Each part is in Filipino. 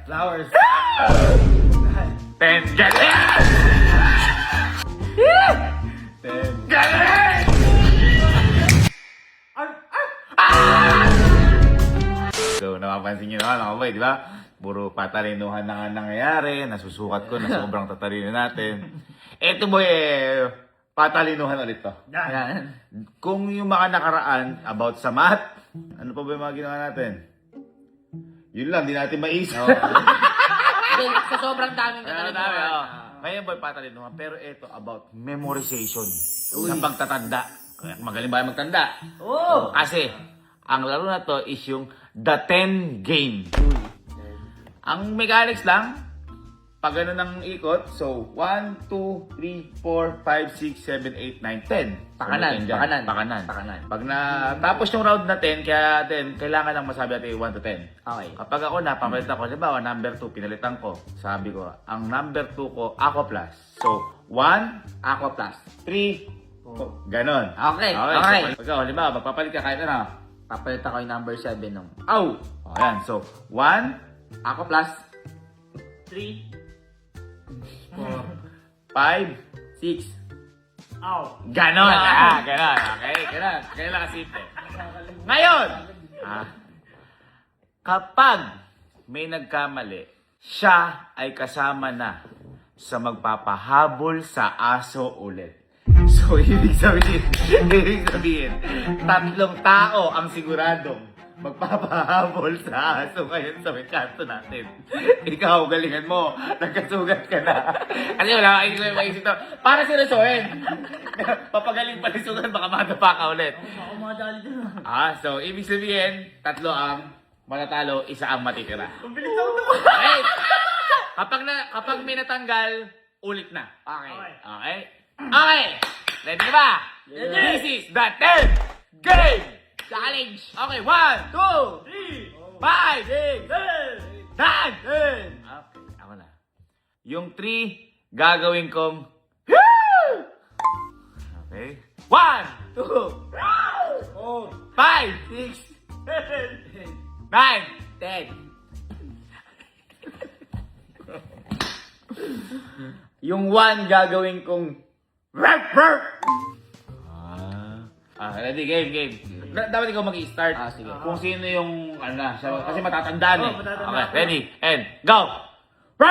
Flowers. 10. Galing! 10. Galing! So, napapansin nyo naman, mga boy, di ba? Puro patalinuhan na nga nangyayari. Nasusukat ko na sobrang tatalino natin. Eto boy, patalinuhan ulit to. Yan. Kung yung mga nakaraan about sa math, ano pa ba yung mga ginawa natin? Yun lang, di natin maisip. Hindi, sa sobrang daming katalinuhan. Ngayon boy, patalinuhan. Pero ito about memorization. Sa pagtatanda. Magaling ba yung magtanda? Oh! Kasi, ang laro na to is yung The 10 Game. Ang mechanics lang, pag gano'n ng ikot, so 1, 2, 3, 4, 5, 6, 7, 8, 9, 10. Pakanan. Pag natapos yung round na 10, kaya 10, kailangan lang masabi natin 1 to 10. Okay. Kapag ako napapalitan ko, halimbawa number 2, pinalitan ko, sabi ko, ang number 2 ko, ako plus. So, 1, Aqua Plus. 3, ganon. Okay. So, ikaw, halimbawa, magpapalit ka kahit ano. Papalit ako yung number 7 nung Aw! O, yan. So, 1, Aqua Plus. 3. 5, 6. Ow. ganon. Ganon. Okay, ganon. Kailan ka simple. Ngayon, kapag may nagkamali, siya ay kasama na sa magpapahabol sa aso ulit. So, ibig sabihin, tatlong tao ang siguradong magpapahabol sa aso ngayon sa may kanto natin. Ikaw, galingan mo. Nagkasugat ka na. Kasi wala kang maisip to. Para sinusuhin. Papagaling pa rin sugat, baka madapa ka ulit. Ako mga dali din. So, ibig sabihin, tatlo ang matatalo, isa ang matitira. Ang bilis ako to. Okay? Kapag may natanggal, ulit na. Okay. Okay? Okay! Ready ka ba? Ready. This is the 10 game! Challenge. Okay, 1, 2, 3. 5, 6, 7, 8, 9, 10. Okay, ako na. Yung 3, gagawin kong okay. 1, 2, 5, 6, 9, 10. Yung 1, gagawin kong ready, game. Dapat ikaw mag-i-start. Sige. Kung sino yung, siya, kasi matatandaan eh. matatandaan. Okay, ready, and go! 2,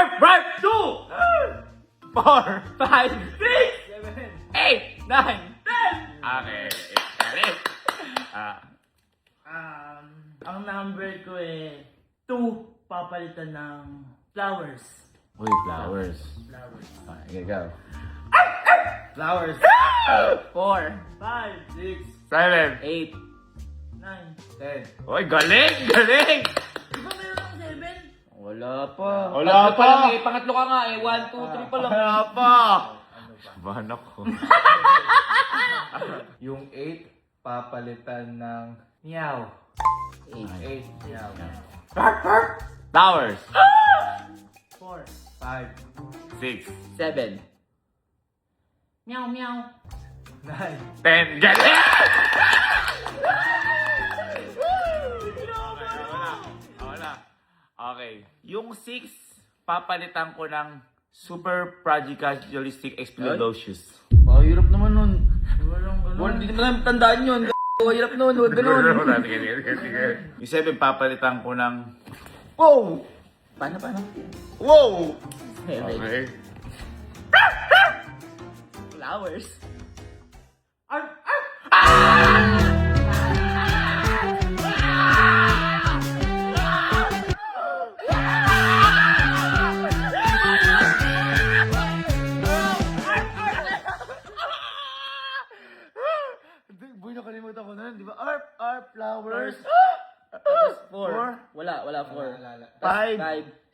4, 5, 6, 8, 9, 10. Okay, ready? Ang number ko 2 papalitan ng flowers. Uy, flowers. Flowers. Okay, go. Flowers. 4. 5, 6, 7, 8. 9, 10. Uy, galing! Di ba meron akong 7? Wala pa. Wala Pangatlo pa. lang eh. Pangatlo ka nga eh. 1, 2, 3 pa lang. Wala pa! Bahan ako. Yung 8 papalitan ng meow. 8. 8 meow. Flowers. 4, 5, 6, 7. Meow, meow. 9. 10. Galing! Okay. Yung 6, papalitan ko ng Super Prodigalista Explodocious. Hirap naman nun. Walang ganun. Hindi naman namin tandaan yun. Hirap nun. Huwag ganun. Yung 7, papalitan ko ng Wow! Paano? wow! Okay. Okay. Flowers. Boy, nakalimutan ko na yun, di ba? Arp, flowers. Tapos 4. Wala 4. 5,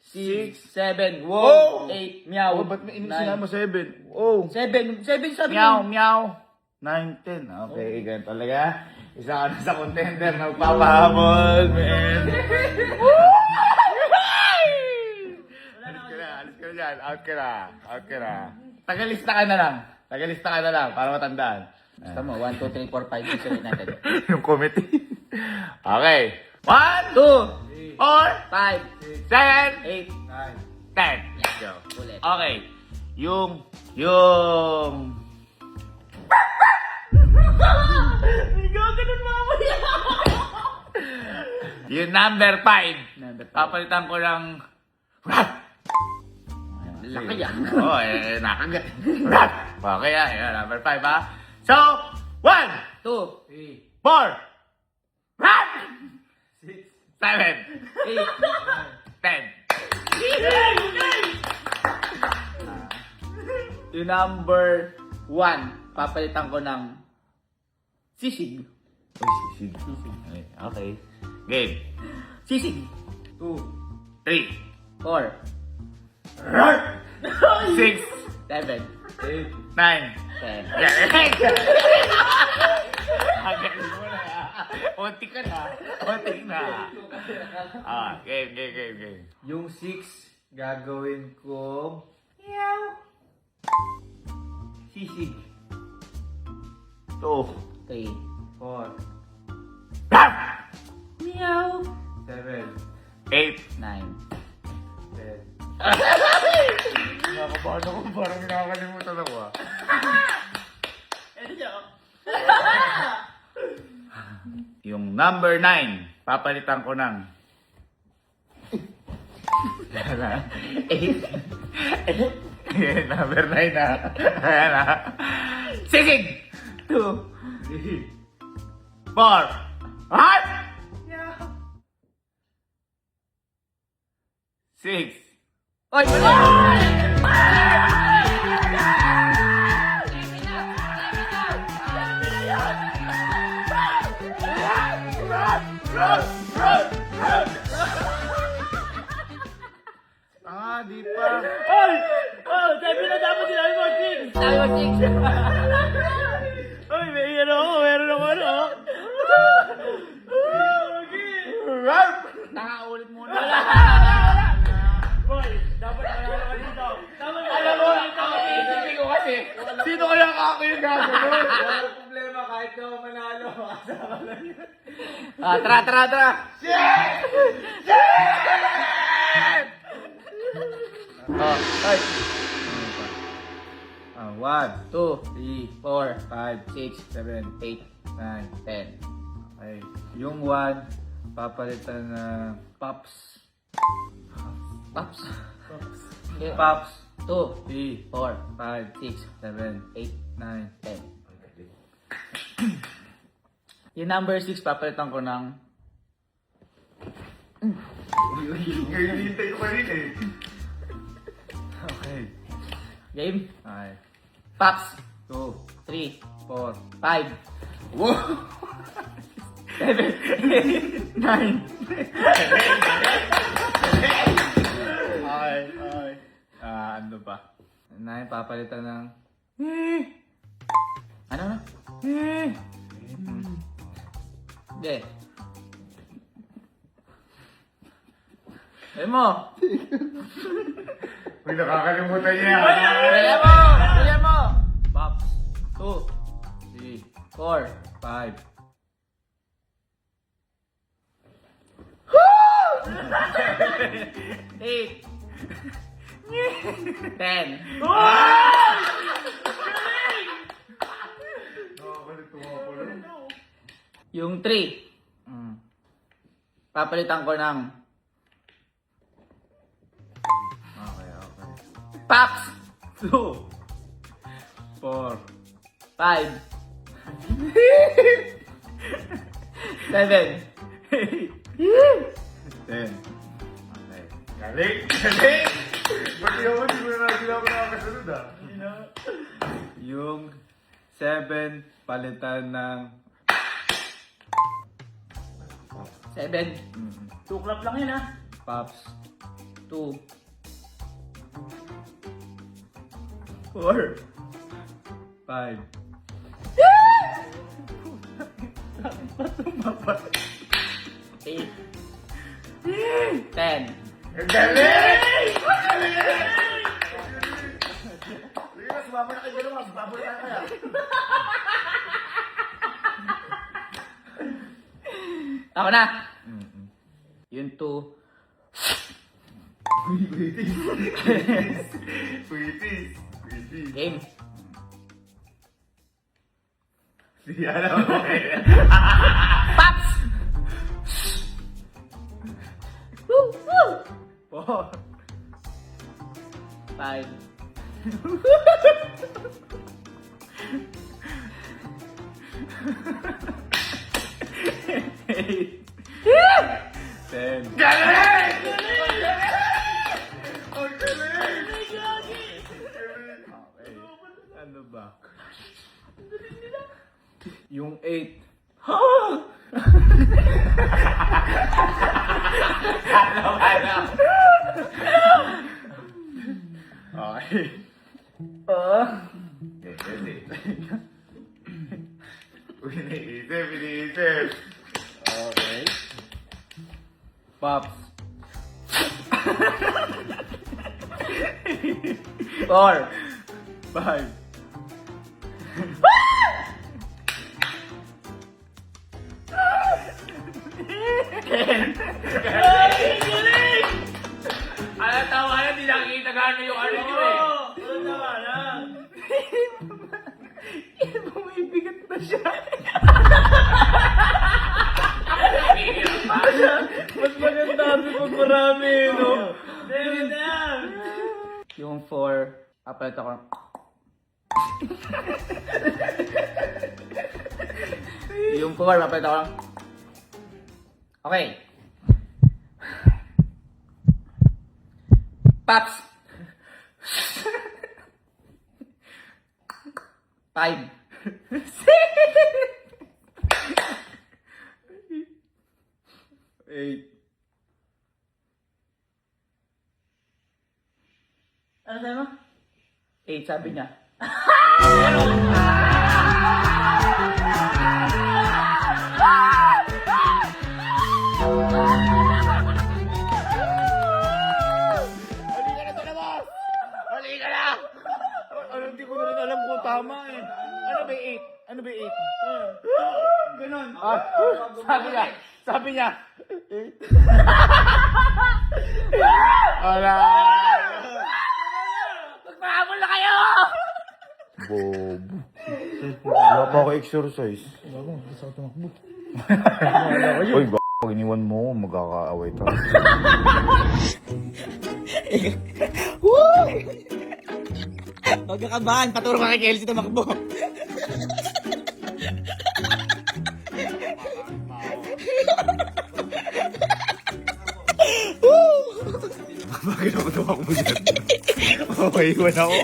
6, 7. Wow! 8. Meow. Oh, ba't may sinama 7? Oh. 7 sabi Meow, mo. meow. 9, 10. Okay, ganun talaga. Isa ka na sa contender na magpapahabol, man. Alis ka na dyan. Out ka na. Tagalista ka na lang para matandaan. Basta mo, 1, 2, 3, 4, 5, 6, 7 natin. Yung committee. Okay. 1, 2, 4, 5, 7, 8. 10. Let's go. Ulit. Okay. Yung... Gaganon mamaya. Yung number 5. Number 5. Papalitan ko ng... Rap! Laki yan. Oo, nakagat. Rap! Okay, yan. Number 5, ha? So, 1, 2, 4, Rap! 6, 7, 8. 10. Yung number 1, papalitan ko ng sisig. Uy, sisig. Okay. Game. Sisig. 2, 3, 4, 6, 7, 8, 9. 10. Again mo na. Unti ka na. Unti na. Game. yung 6, gagawin ko sisig. 2. 3. 4, Rap! Meow. 7, 8. 9. 10. Nakakabahan ako. Parang nakakalimutan ako, ah. Yung number 9, papalitan ko ng... 8. Number 9 na. Ayan na. Sisig! 2, 4, Heart! 6. Oy! Di pa. Oy! Oh, sabi na dapat sinabi mo 6. Sabi mo 6. Oy, meron ako. Nakaulit muna. Boy, dapat wala ka dito. Alam mo, isipin ko kasi. Sino kaya kakain gagawin? Walang problema kahit ka manalo. Kasama lang yun. Tara. Oh, oy. 1, 2, 3, 4, 5, 6, 7, 8, 9. 10. Okay. Yung 1, papalitan ng Pops. Pops. Pops. 2, 3, 4, 5, 6, 7, 8, 10. 9. Yung number 6, papalitan ko ng... Hinihintay ko pa rin eh. Okay. Game? Okay. Pops. 2, 3, 4, 5, Wow! 7, 8, 9. Okay. Ano ba? 9, papalitan ng... Ano na? Hindi. Ayun mo. Uy, nakakalimutan niya. Bilihan mo. Pops. 2, 3, 4, 5, 8, 10. Nakakalituwa ko lang. Yung 3, papalitan ko ng Okay. Pops. 2, 4, 5, 7, 10. Okay. Galing! Ba't hindi ko nakakasunod ah? Yung 7, palitan ng... 7. Tuklap lang yun, ha? Pops. 2, 4, 5, 8, 10. Galing! Sige na, sumama na kayo dalawa. Babalik na kaya. Ako na. Yung 2. Sweeties. Game. Di alam mo eh. Pops! 4, 5. 8, 10. Galing! Okay. Ano ba? Yung 8. Okay. Iniisip. Okay. Pops. 4. 5. Ano tawa na, di nakikita gano'n yung ano nyo eh. Bumibigat na siya. Mas maganda kasi pag marami, no? Yung 4, apalit ako. Yung 4, apalit ako. Okay. Pops! 5. 8. Ano sabi mo? 8 sabi niya. Ano, hindi ko na rin alam kung tama eh. Ano ba 8? Ano ba 8? Ganon. Sabi niya. Ala! Magpahabol na kayo! Bobo. Wala pa ako exercise. Uy, pag iniwan mo, magkakaaway tayo. Huwag ka kabahan, paturo ka kay Kelsey tumakbo. Bakit ako tumakbo dyan? Maiwan ako.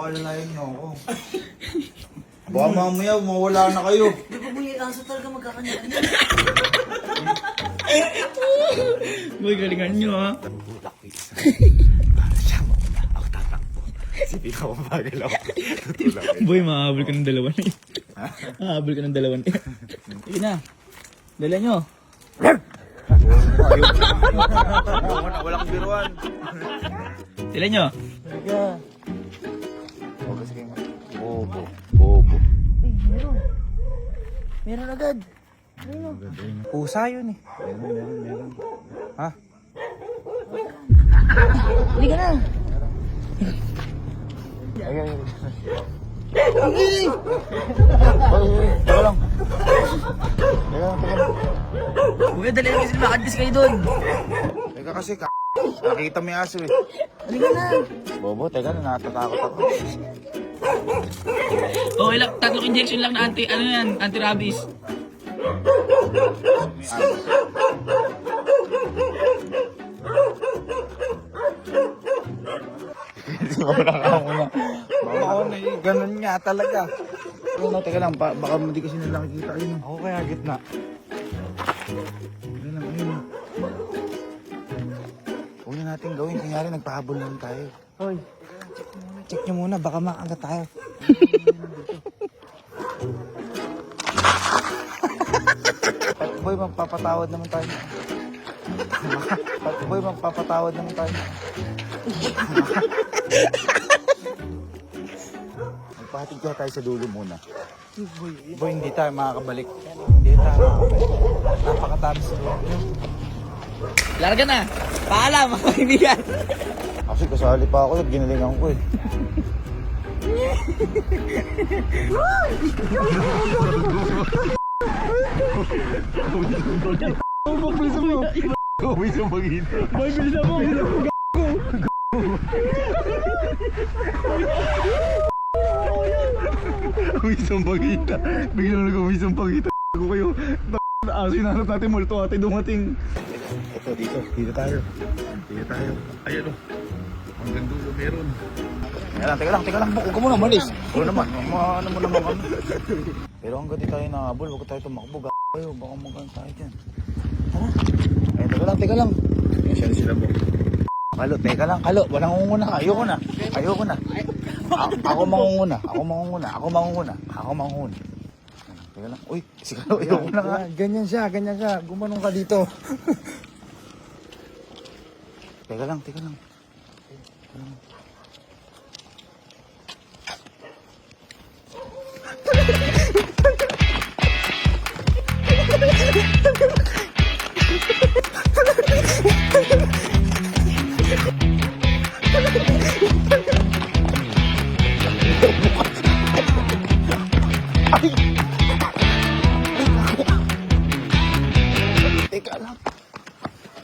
Alalayan niyo ako. Baka mamaya mawala na kayo. Di ba may aso talaga magkakanya-kanya? Boy, galingan nyo ha. Sige ako, bagal ako. Tutulak eh. Boy, mahabol ka ng dalawa na yun. Mahabol ka ng dalawa na yun. Sige na. Dala nyo. Walang biruan. Dala nyo. Bobo. Bobo. Meron agad. Pusa yun eh. Ha? Hindi ka na. Teka lang. Kuya, dali na kasi makadis kayo doon. Teka kasi nakita mo yung aso eh. Hindi ka na. Bobo, teka na, natatakot ako. Okay lang, 3 injection lang na anti-rabies. Hindi mo nakamuna. Baka na eh, ganun nga talaga. Ano, teka lang, baka hindi kasi nila nakikita yun. Ako kaya gitna. Teka lang, ayun. Huwag na natin gawin, kunyari nagpahabol lang tayo. Hoy. Check nyo muna, baka makagat tayo. Boy, magpapatawad naman tayo. Boy, magpapatawad naman tayo. Pahatid ko tayo sa dulo muna. Boy, hindi tayo makakabalik. Hindi tayo makakabalik. Napakatabi sa dulo. Larga na. Paalam, mga kaibigan. Kasi kasali pa ako, ginalingan ko eh. Uwisang pagkita. Biglang nag-uwisang pagkita. Ko kayo. Aso hinahanap natin, multo ate dumating. Ito, dito tayo. Dito tayo. Ayan o. Hanggang dulo meron. Teka lang, huwag ka muna malis. Oo naman, ano mo naman kami. Pero hanggang di tayo nakabol, huwag tayo tumakbo. Kayo, baka magkano tayo dyan. Tara. Teka lang. Yan siya sila po. Kalo, teka lang, Kalo. Walang unguna ka. Ayoko na. Ako mangunguna. Teka lang. Uy, si Kalo, ayoko na nga. Ganyan siya. Gumanong ka dito. Teka lang. Teka lang.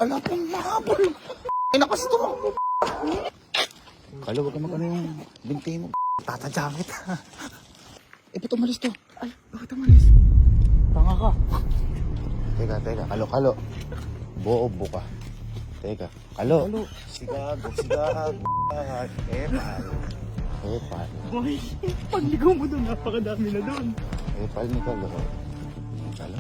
Alam kong mahabol. Ay, nakas ito. Kalo, huwag ka mag-ano yung binti mo. Tatadya kita. Ba't umalis to? Ay, bakit umalis? Tanga ka. Teka. Kalo. Bobo ka. Teka. Kalo. Sigag. Epal. Boy, pagligaw mo doon, napakadami na doon. Epal ni Kalo. Kalo.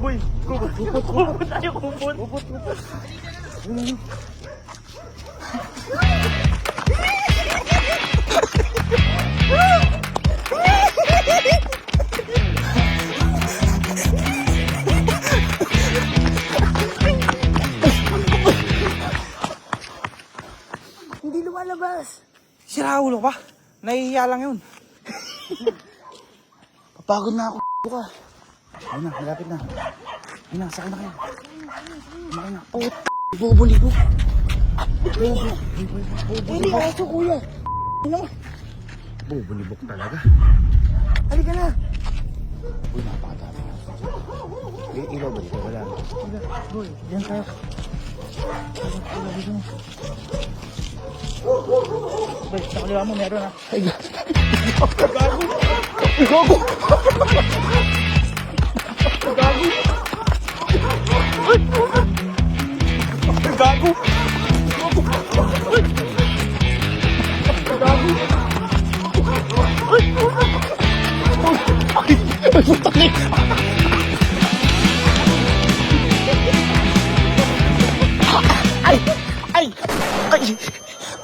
Boy, kupot tayo, kupot. Hindi lumalabas. Sira ulo ka? Nahihiya lang yun. Papagod na ako, ka. Ayun na, malapit na. Ayun na, sakay na kayo. Sakay na. Oh, Bubuli ko. Hindi aso, kuya. Ano? bubulibok talaga. Halika na. Uy, napakatabi. Ilaw ba dito? Wala. Boy, diyan tayo. Boy, sa kaliwa mo meron ha. Ay, gago. Gago.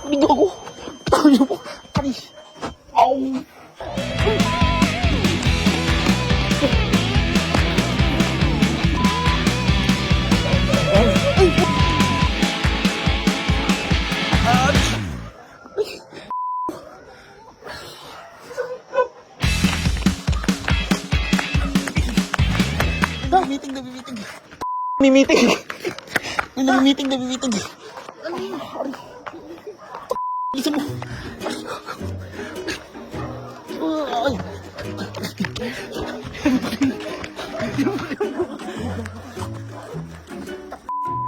Bigo ko. Tayo mo. Ay. Au. Namimiting. Isa mo. Ay.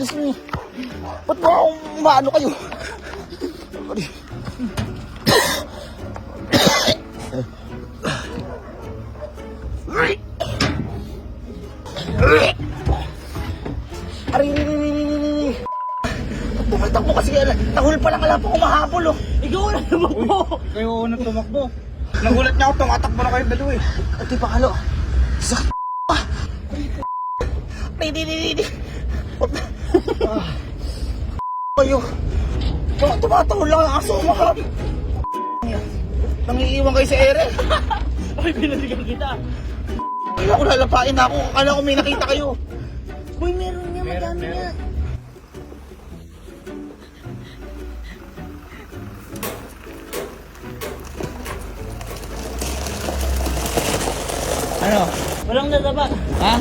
Gusto mo. Ba't ba akong maano kayo? Tumatakbo kasi nahul pa lang, wala pa kumahabol oh. Ikaw na tumakbo. Kayo unang tumakbo. Nagulat niya ako, tumatakbo na kayo dalawa eh. Ito pa kalo. Sakit pa. Di. kayo. Tumatahol lang ang aso mo ha. Nangiiwan kayo sa ere. Ay, binalikan kita. Kaya ako lalapain na ako. Akala ko may nakita kayo. Boy, meron niya, madami niya. Ano? Walang nataba. Ha?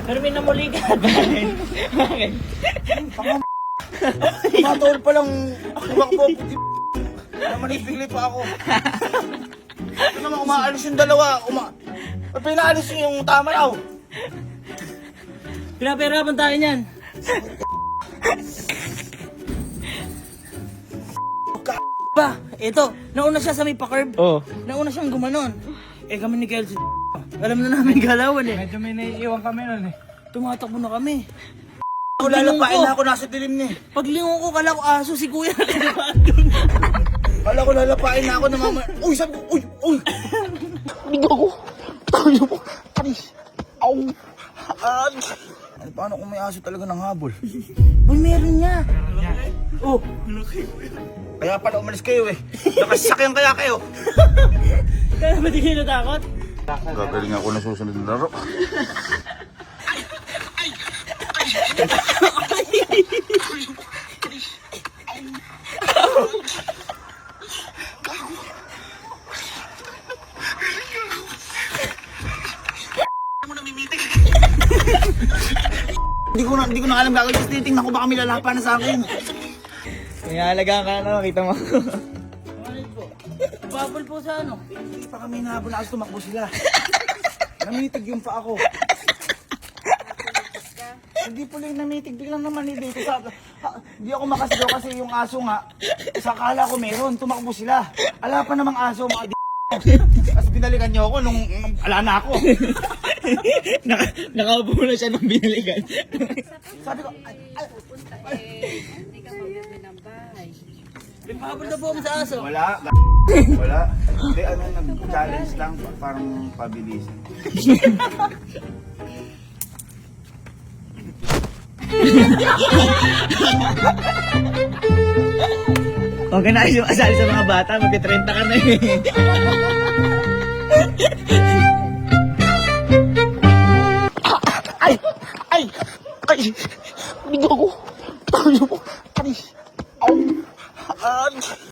Pero may namulikat. Bakit? Tumatahol pa lang. Tumakbo. Namanipili pa ako. Ito naman umaalis yung dalawa. Pinaalis yung tama raw. Pinapahirapan tayo niyan. Ba, ito, nauna siya sa may pa-curb. Oo. Nauna siyang gumanon. Eh kami ni Kelsey, alam na namin galawan eh. Medyo may naiiwan kami nun eh. Tumatakbo na kami. Ako lalapain na ako nasa dilim niya. Paglingon ko, kala ko aso si kuya. Kala ko lalapain na ako na mama. Uy, sabi ko, uy. Bigo ako. Tayo mo. Aris. Aw. Ano, paano kung may aso talaga ng habol? Boy, meron niya. Oh. Kaya pala umalis kayo eh. Nakasakyan kaya kayo. Kaya ba di kayo natakot? Gagaling ako na susunod na laro. Hindi ko na alam gagawin. Kasi titingnan ko baka may lalapa na sa akin. Kaya alagaan ka na, makita mo. Ano po? Bubble po sa ano? Hindi pa kami nahabol na aso, tumakbo sila. Namitig yung pa ako. Hindi po lang namitig, biglang naman hindi dito sa... Hindi ako makasigaw kasi yung aso nga, sa akala ko meron, tumakbo sila. Ala pa namang aso, mga d***. Tapos binalikan niyo ako nung ala na ako. Nakaupo na siya nung binalikan. Sabi ko, Hindi ka mabibili ng bahay. Pabol na po kami sa aso. Wala. Wala. Hindi, ano, nag-challenge lang. Parang pabilisan. Okay na kayo asali sa mga bata, mag-30 ka na eh. ay! Bigo ako.